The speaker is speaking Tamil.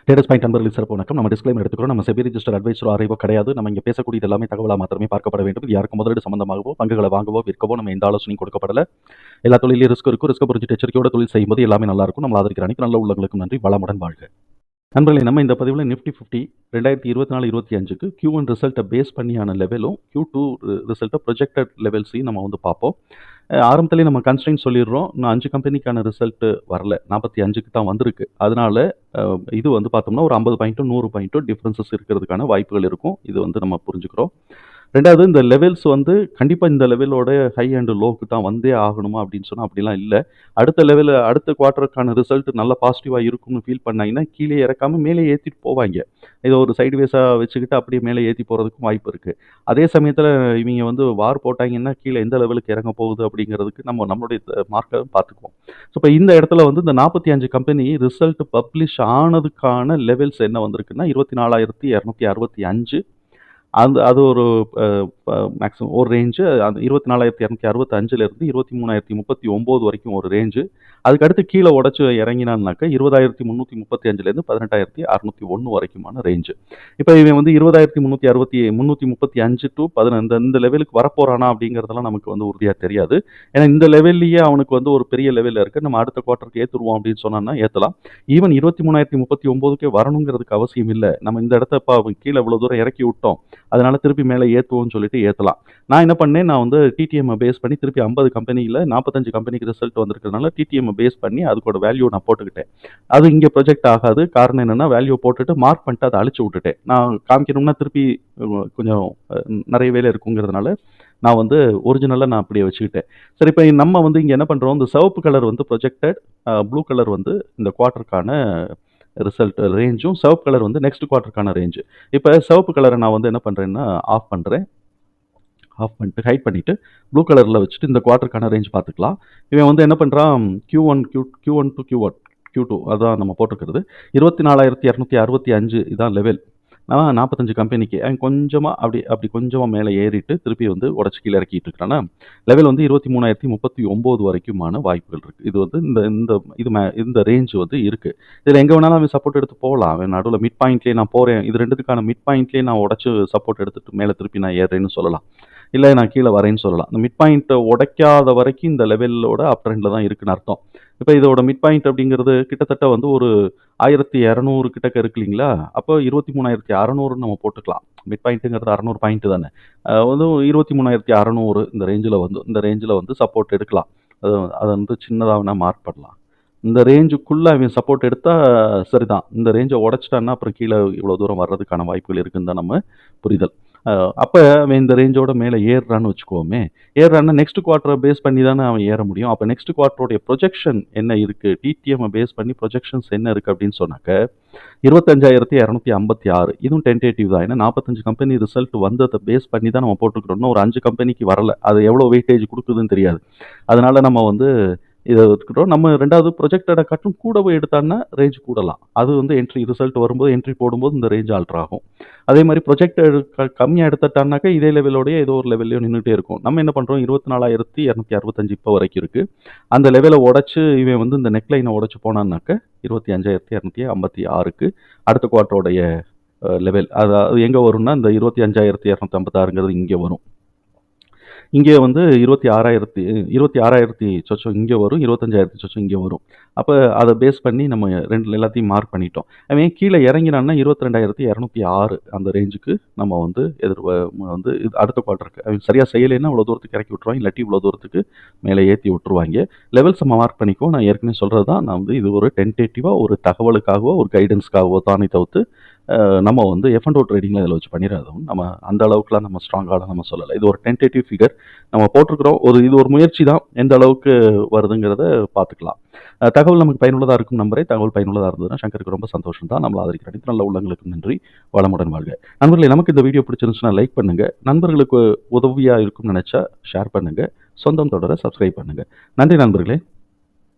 ட்ரேடர்ஸ் பாயிண்ட் நண்பர்களுக்கு சிறப்பு வணக்கம். நம்ம டிஸ்க்ளைமர் எடுத்துக்கிறோம். நம்ம செபி ரிஜிஸ்டர் அட்வைசரோ ஆர்ஐவோ கிடையாது. நம்ம இங்கே பேசக்கூடியது எல்லாமே தகவலாக மாத்திரமே பார்க்கப்பட வேண்டும். இது யாருக்கும் முதலீடு சம்பந்தமாகவோ பங்குகளை வாங்கவோ விற்கவோ நம்ம எந்த ஆலோசனையும் கொடுக்கப்படல. எல்லா தொழிலையும் ரிஸ்க் இருக்கும். ரிஸ்க் புரிஞ்சுட்டு எச்சரிக்கையோட தொழில் செய்யும்போது எல்லாமே நல்லா இருக்கும். நம்ம ஆதரிக்கிற அனைத்து நல்ல உள்ளங்களுக்கும் நன்றி. வளமுடன் வாழ்க. நண்பர்களே, நம்ம இந்த பதிவில் நிஃப்டி 50 2024-25க்கு Q1 ரிசல்ட்டை பேஸ் பண்ணியான லெவலும் Q2 ரிசல்ட்டை ப்ரொஜெக்டட் லெவல்ஸையும் நம்ம வந்து பார்ப்போம். ஆரம்பத்திலே நம்ம கன்ஸ்ட்ரெயின்ட் சொல்லிடுறோம். இன்னும் 5 கம்பெனிக்கான ரிசல்ட்டு வரல. 45க்கு தான் வந்திருக்கு. அதனால இது வந்து பார்த்தோம்னா ஒரு 50 பாயிண்ட்டும் 100 பாயிண்ட்டும் டிஃப்ரென்சஸ் இருக்கிறதுக்கான வாய்ப்புகள் இருக்கும். இது வந்து நம்ம புரிஞ்சுக்கிறோம். ரெண்டாவது, இந்த லெவல்ஸ் வந்து கண்டிப்பாக இந்த லெவலோட ஹை அண்ட் லோக்கு தான் வந்தே ஆகணுமா அப்படின்னு சொன்னால் அப்படிலாம் இல்லை. அடுத்த குவார்ட்டருக்கான ரிசல்ட் நல்லா பாசிட்டிவாக இருக்கும்னு ஃபீல் பண்ணாங்கன்னா கீழே இறக்காமல் மேலே ஏற்றிட்டு போவாங்க. இதை ஒரு சைடுவேஸாக வச்சுக்கிட்டு அப்படியே மேலே ஏற்றி போகிறதுக்கும் வாய்ப்பு இருக்குது. அதே சமயத்தில் இவங்க வந்து வார் போட்டாங்கன்னா கீழே எந்த லெவலுக்கு இறங்க போகுது அப்படிங்கிறதுக்கு நம்மளுடைய மார்க்கை பார்த்துக்குவோம். ஸோ இப்போ இந்த இடத்துல வந்து இந்த 45 கம்பெனி ரிசல்ட் பப்ளிஷ் ஆனதுக்கான லெவல்ஸ் என்ன வந்திருக்குன்னா 24,265. அது ஒரு மேக்ஸிமம் ஒரு ரேஞ்சு. அந்த 24,265லேருந்து 23,039 வரைக்கும் ஒரு ரேஞ்சு. அதுக்கடுத்து கீழே உடச்சி இறங்கினான்னாக்கா 20,335லேருந்து 18,601 வரைக்குமான ரேஞ்சு. இப்போ இவன் வந்து 20,335 டு இந்த லெவலுக்கு வரப்போறானா அப்படிங்கிறதெல்லாம் நமக்கு வந்து உறுதியாக தெரியாது. ஏன்னா இந்த லெவல்லையே அவனுக்கு வந்து ஒரு பெரிய லெவலில் இருக்குது. நம்ம அடுத்த குவார்ட்டருக்கு ஏற்றுருவோம் அப்படின்னு சொன்னான்னா ஏற்றலாம். ஈவன் 23,039க்கே வரணுங்கிறதுக்கு அவசியம் இல்லை. நம்ம இந்த இடத்த கீழே இவ்வளோ தூரம் இறக்கி விட்டோம், அதனால திருப்பி மேலே ஏற்றுவோம்னு சொல்லிட்டு ஏற்றலாம். நான் என்ன பண்ணேன், நான் வந்து டிடிஎம் பேஸ் பண்ணி திருப்பி 50 கம்பெனியில் 45 கம்பெனிக்கு ரிசல்ட் வந்திருக்கிறதுனால டிடிஎம் பேஸ் பண்ணி அதுக்கோட வேல்யூ நான் போட்டுக்கிட்டேன். அது இங்கே ப்ரொஜெக்ட் ஆகாது. காரணம் என்னென்னா வேல்யூ போட்டுட்டு மார்க் பண்ணிட்டு அதை அழிச்சு விட்டுட்டேன். நான் காமிக்கணும்னா திருப்பி கொஞ்சம் நிறைய வேலை இருக்குங்கிறதுனால நான் வந்து ஒரிஜினலாக நான் அப்படியே வச்சுக்கிட்டேன். சரி, இப்போ நம்ம வந்து இங்கே என்ன பண்ணுறோம், இந்த சிவப்பு கலர் வந்து ப்ரொஜெக்டட், ப்ளூ கலர் வந்து இந்த குவார்ட்டருக்கான ரிசல்ட் ரேஞ்சும், சிவப்பு கலர் வந்து நெக்ஸ்ட் குவார்ட்டருக்கான ரேஞ்சு. இப்போ சிவப்பு கலரை நான் வந்து என்ன பண்ணுறேன்னா ஆஃப் பண்ணிட்டு ஹைட் பண்ணிவிட்டு ப்ளூ கலரில் வச்சுட்டு இந்த குவார்ட்டருக்கான ரேஞ்ச் பார்த்துக்கலாம். இவன் வந்து என்ன பண்ணுறான், Q1 டு Q2 அதான் நம்ம போட்டிருக்கிறது. 24,265 இதான் லெவல். 45 கம்பெனிக்கு அவன் கொஞ்சமாக அப்படி கொஞ்சமாக மேலே ஏறிட்டு திருப்பி வந்து உடச்சி கீழே இறக்கிட்டு இருக்கிறான்னா லெவல் வந்து 23,039 வரைக்குமான வாய்ப்புகள் இருக்குது. இது வந்து இந்த ரேஞ்ச் வந்து இருக்குது. இதில் எங்கே வேணாலும் அவன் சப்போர்ட் எடுத்து போகலாம். அவன் நடுவில் மிட் பாயிண்ட்லேயே நான் போகிறேன், இது ரெண்டுத்துக்கான மிட் பாயிண்ட்லேயே நான் உடச்சி சப்போர்ட் எடுத்துகிட்டு மேலே திருப்பி நான் ஏறுறேன்னு சொல்லலாம், இல்லை நான் கீழே வரேன்னு சொல்லலாம். இந்த மிட் பாயிண்ட்டை உடைக்காத வரைக்கும் இந்த லெவலோட அப் ட்ரெண்டில் தான் இருக்குன்னு அர்த்தம். இப்போ இதோட மிட் பாயிண்ட் அப்படிங்கிறது கிட்டத்தட்ட வந்து ஒரு 1,200 கிட்டக்க இருக்கு இல்லைங்களா? அப்போ 23,600 நம்ம போட்டுக்கலாம். மிட் பாயிண்ட்டுங்கிறது 600 பாயிண்ட் தானே. வந்து 23,600 இந்த ரேஞ்சில் வந்து சப்போர்ட் எடுக்கலாம். அதை வந்து சின்னதாக வேணால் மார்க் பண்ணலாம். இந்த ரேஞ்சுக்குள்ளே அவன் சப்போர்ட் எடுத்தால் சரிதான். இந்த ரேஞ்சை உடச்சிட்டான்னா அப்புறம் கீழே இவ்வளோ தூரம் வர்றதுக்கான வாய்ப்புகள் இருக்குன்னு தான் நம்ம புரிதல். அப்போ அவன் இந்த ரேஞ்சோட மேலே ஏறுறான்னு வச்சுக்கோமே. ஏறுறான்னா நெக்ஸ்ட் குவார்ட்டரை பேஸ் பண்ணி தானே அவன் ஏற முடியும். அப்போ நெக்ஸ்ட் குவார்ட்டருடைய ப்ரொஜெக்ஷன் என்ன இருக்குது, டிடிஎம்மை பேஸ் பண்ணி ப்ரொஜெக்ஷன்ஸ் என்ன இருக்குது அப்படின்னு சொன்னாக்க 25,256. இதுவும் டென்டேட்டிவ் தான். ஏன்னா 45 கம்பெனி ரிசல்ட் வந்ததை பேஸ் பண்ணி தான் நம்ம போட்டுக்கிறோம்னா ஒரு 5 கம்பெனிக்கு வரல. அது எவ்வளோ வெயிட்டேஜ் கொடுக்குதுன்னு தெரியாது. அதனால நம்ம வந்து இதை எடுத்துக்கிட்டோம். நம்ம ரெண்டாவது ப்ரொஜெக்டடை காட்டும் கூடவே எடுத்தான்னா ரேஞ்ச் கூடலாம். அது வந்து ரிசல்ட் வரும்போது என்ட்ரி போடும்போது இந்த ரேஞ்ச் ஆல்ட்ரு ஆகும். அதே மாதிரி ப்ரொஜெக்டட் கம்மியாக எடுத்துட்டான்னாக்கா இதே லெவலோடய ஏதோ ஒரு லெவல்லையோ நின்றுட்டே இருக்கும். நம்ம என்ன பண்ணுறோம், 24,265 இப்போ வரைக்கும் இருக்குது. அந்த லெவலை உடச்சி இவன் வந்து இந்த நெக்லைனை உடச்சி போனான்னாக்க 25,256க்கு அடுத்த குவார்ட்டருடைய லெவல். அது எங்கே வரும்னா இந்த 25,256ங்கிறது இங்கே வரும். இங்கே வந்து 26,000 சொச்சம் இங்கே வரும், 25,000 சொச்சம் இங்கே வரும். அப்போ அதை பேஸ் பண்ணி நம்ம எல்லாத்தையும் மார்க் பண்ணிட்டோம். அவன் கீழே இறங்கினான்னா 22,206 அந்த ரேஞ்சுக்கு நம்ம வந்து வந்து அடுத்த குவார்ட்டருக்கு அவன் சரியாக செய்யலைன்னா இவ்வளோ தூரத்துக்கு இறக்கி விட்ருவாங்க, இல்லாட்டி இவ்வளோ தூரத்துக்கு மேலே ஏற்றி விட்டுருவாங்க. லெவல்ஸ் நம்ம மார்க் பண்ணிக்கோ. நான் ஏற்கனவே சொல்கிறது தான், நான் வந்து இது ஒரு டென்டேட்டிவாக ஒரு தகவலுக்காகவோ ஒரு கைடன்ஸ்க்காகவோ தானே தவிர்த்து நம்ம வந்து F&O ட்ரேடிங்கில் இதில் வச்சு பண்ணிடாதோம். நம்ம அந்த அளவுக்குலாம் நம்ம ஸ்ட்ராங்காக நம்ம சொல்லலை. இது ஒரு டென்டேட்டிவ் ஃபிகர் நம்ம போட்டிருக்கிறோம். இது ஒரு முயற்சி தான். எந்த அளவுக்கு வருதுங்கிறத பார்த்துக்கலாம். தகவல் நமக்கு பயனுள்ளதாக இருக்கும் நம்புறேன். தகவல் பயனுள்ளதாக இருந்ததுன்னா சங்கருக்கு ரொம்ப சந்தோஷம் தான். நம்மளை ஆதரிக்கிற அனைத்து நல்ல உள்ளங்களுக்கும் நன்றி. வளமுடன் வாழ்க. நண்பர்களே, நமக்கு இந்த வீடியோ பிடிச்சிருந்துச்சுன்னா லைக் பண்ணுங்கள். நண்பர்களுக்கு உதவியாக இருக்கும்னு நினச்சா ஷேர் பண்ணுங்கள். சொந்தம் தொடர சப்ஸ்கிரைப் பண்ணுங்கள். நன்றி நண்பர்களே.